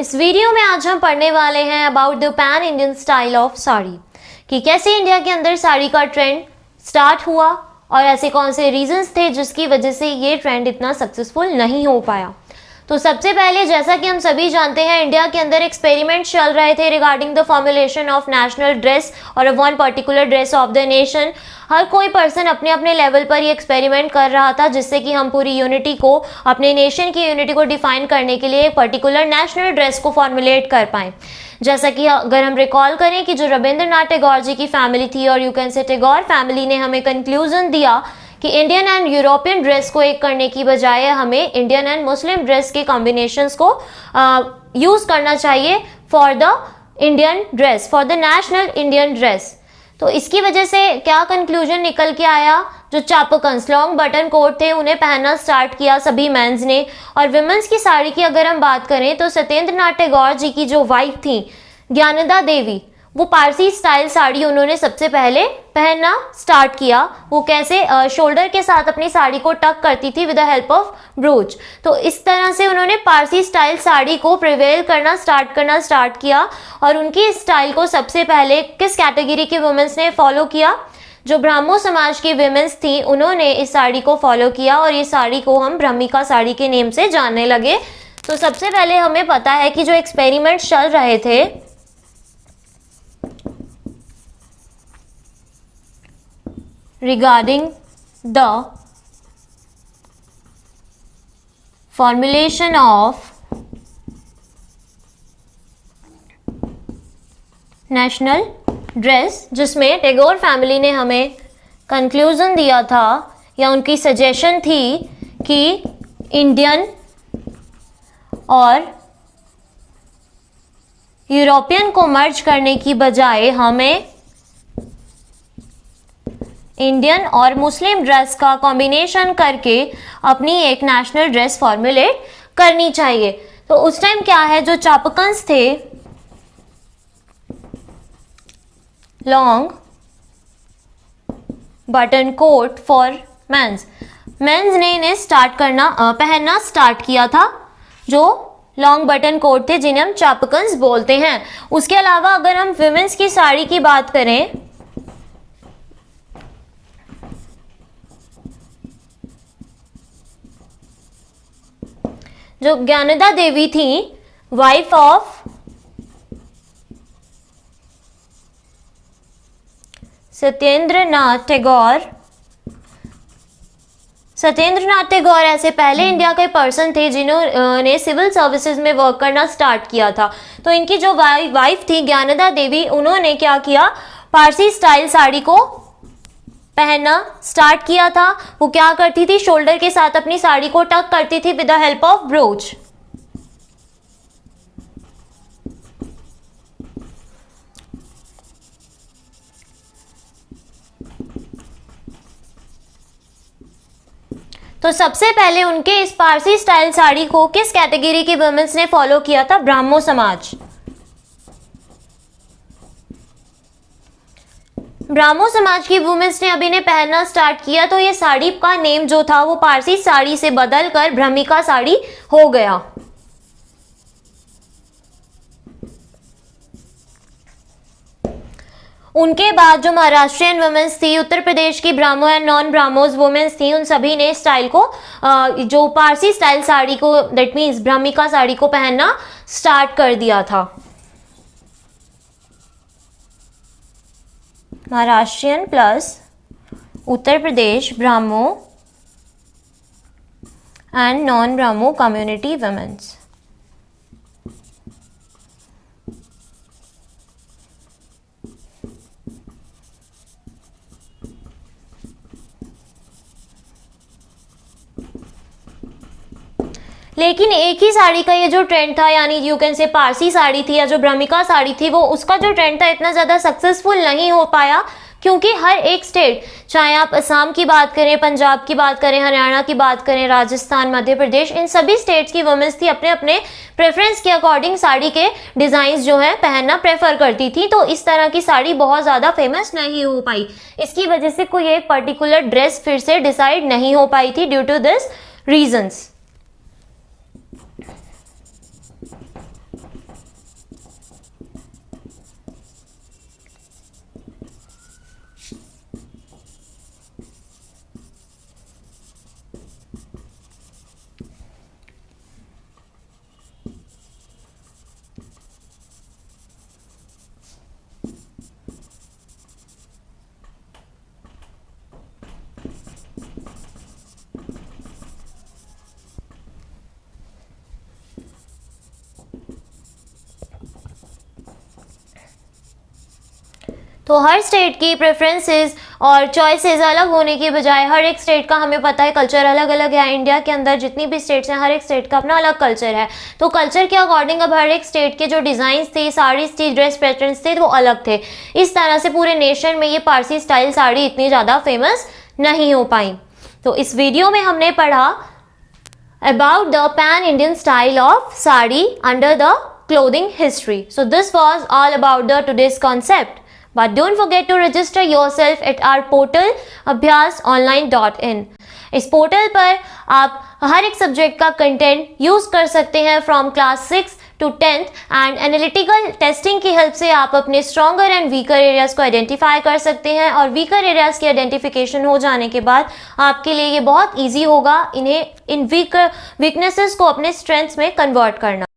इस वीडियो में आज हम पढ़ने वाले हैं about the pan Indian style of sari, कि कैसे इंडिया के अंदर साड़ी का ट्रेंड स्टार्ट हुआ और ऐसे कौन से रीजंस थे जिसकी वजह से ये ट्रेंड इतना सक्सेसफुल नहीं हो पाया। तो सबसे पहले, जैसा कि हम सभी जानते हैं, इंडिया के अंदर एक्सपेरिमेंट चल रहे थे regarding the formulation of national dress और one particular dress of the nation. हर कोई पर्सन अपने अपने लेवल पर ये एक्सपेरिमेंट कर रहा था, जिससे कि हम पूरी यूनिटी को, अपने नेशन की यूनिटी को डिफाइन करने के लिए एक पर्टिकुलर नेशनल ड्रेस को फॉर्मुलेट कर पाएँ। जैसा कि अगर हम रिकॉल करें कि जो रविंद्रनाथ टैगोर जी की फैमिली थी, और you can say Tagore family ने हमें कंक्लूजन दिया कि इंडियन एंड यूरोपियन ड्रेस को एक करने की बजाय हमें इंडियन एंड मुस्लिम ड्रेस के कॉम्बिनेशंस को यूज़ करना चाहिए for the Indian dress, for the national Indian dress. तो इसकी वजह से क्या कंक्लूजन निकल के आया, जो चापकंस लॉन्ग बटन कोट थे उन्हें पहनना स्टार्ट किया सभी मेंस ने। और विमेंस की साड़ी की अगर हम बात करें तो सत्येंद्रनाथ टैगोर जी की जो वाइफ थी ज्ञानदा देवी, वो पारसी स्टाइल साड़ी उन्होंने सबसे पहले पहनना स्टार्ट किया। वो कैसे, शोल्डर के साथ अपनी साड़ी को टक करती थी with the help of broach. तो इस तरह से उन्होंने पारसी स्टाइल साड़ी को प्रिवेल करना स्टार्ट किया। और उनकी स्टाइल को सबसे पहले किस कैटेगरी के वुमेन्स ने फॉलो किया? जो ब्राह्मो समाज की विमेंस थी उन्होंने इस साड़ी को फॉलो किया, और ये साड़ी को हम ब्रह्मिका साड़ी के नेम से जानने लगे। तो सबसे पहले हमें पता है कि जो एक्सपेरिमेंट चल रहे थे regarding the formulation of national dress, जिसमें टैगोर फैमिली ने हमें कंक्लूजन दिया था या उनकी सजेशन थी कि इंडियन और यूरोपियन को मर्ज करने की बजाय हमें इंडियन और मुस्लिम ड्रेस का कॉम्बिनेशन करके अपनी एक नेशनल ड्रेस फॉर्मुलेट करनी चाहिए। तो उस टाइम क्या है, जो चापकंस थे long button coat for mens ने इन्हें पहनना स्टार्ट किया था, जो लॉन्ग बटन कोट थे जिन्हें हम चापकंस बोलते हैं। उसके अलावा अगर हम विमेंस की साड़ी की बात करें, जो ज्ञानदा देवी थी, वाइफ ऑफ सत्येंद्रनाथ टैगोर ऐसे पहले इंडिया के पर्सन थे जिन्होंने सिविल सर्विसेज में वर्क करना स्टार्ट किया था। तो इनकी जो वाइफ थी ज्ञानदा देवी, उन्होंने क्या किया, पारसी स्टाइल साड़ी को पहनना स्टार्ट किया था। वो क्या करती थी, शोल्डर के साथ अपनी साड़ी को टक करती थी with the help of broach. तो सबसे पहले उनके इस पारसी स्टाइल साड़ी को किस कैटेगरी के वुमेन्स ने फॉलो किया था? ब्राह्मो समाज। ब्राह्मो समाज की वुमेन्स ने अभी ने पहनना स्टार्ट किया। तो ये साड़ी का नेम जो था वो पारसी साड़ी से बदलकर ब्रह्मिका साड़ी हो गया। उनके बाद जो महाराष्ट्रियन वुमेन्स थी, उत्तर प्रदेश की ब्राह्मो एंड नॉन ब्राह्मोज वुमेन्स थी, उन सभी ने स्टाइल को, जो पारसी स्टाइल साड़ी को, दैट मीन्स ब्रह्मिका साड़ी को पहनना स्टार्ट कर दिया था। Maharashtrian plus Uttar Pradesh Brahmo and non Brahmo community womens. लेकिन एक ही साड़ी का ये जो ट्रेंड था, यानी you can say Parsi sari थी या जो ब्रह्मिका साड़ी थी, वो उसका जो ट्रेंड था इतना ज़्यादा सक्सेसफुल नहीं हो पाया, क्योंकि हर एक स्टेट, चाहे आप असम की बात करें, पंजाब की बात करें, हरियाणा की बात करें, राजस्थान, मध्य प्रदेश, इन सभी स्टेट्स की वुमेन्स थी अपने अपने प्रेफरेंस के अकॉर्डिंग साड़ी के डिज़ाइंस जो है पहनना प्रेफर करती थी। तो इस तरह की साड़ी बहुत ज़्यादा फेमस नहीं हो पाई। इसकी वजह से कोई एक पर्टिकुलर ड्रेस फिर से डिसाइड नहीं हो पाई थी ड्यू टू दिस रीजंस। तो हर स्टेट की प्रेफरेंसेस और चॉइसेस अलग होने की बजाय हर एक स्टेट का हमें पता है कल्चर अलग अलग है। इंडिया के अंदर जितनी भी स्टेट्स हैं हर एक स्टेट का अपना अलग कल्चर है। तो कल्चर के अकॉर्डिंग अब हर एक स्टेट के जो डिज़ाइंस थे, साड़ीज थी, ड्रेस पैटर्न्स थे, वो अलग थे। इस तरह से पूरे नेशन में ये पारसी स्टाइल साड़ी इतनी ज़्यादा फेमस नहीं हो पाई। तो इस वीडियो में हमने पढ़ा about the pan Indian style of sari under the clothing history. So this was all about the today's concept. But don't forget to register yourself at our portal abhyasonline.in. इस पोर्टल पर आप हर एक सब्जेक्ट का content use कर सकते हैं from class 6 to 10th and analytical testing की help से आप अपने स्ट्रॉन्गर एंड वीकर एरियाज़ को आइडेंटिफाई कर सकते हैं और वीकर एरियाज़ की आइडेंटिफिकेशन हो जाने के बाद आपके लिए ये बहुत ईजी होगा इन वीकनेसेस को अपने स्ट्रेंथ्स में कन्वर्ट करना।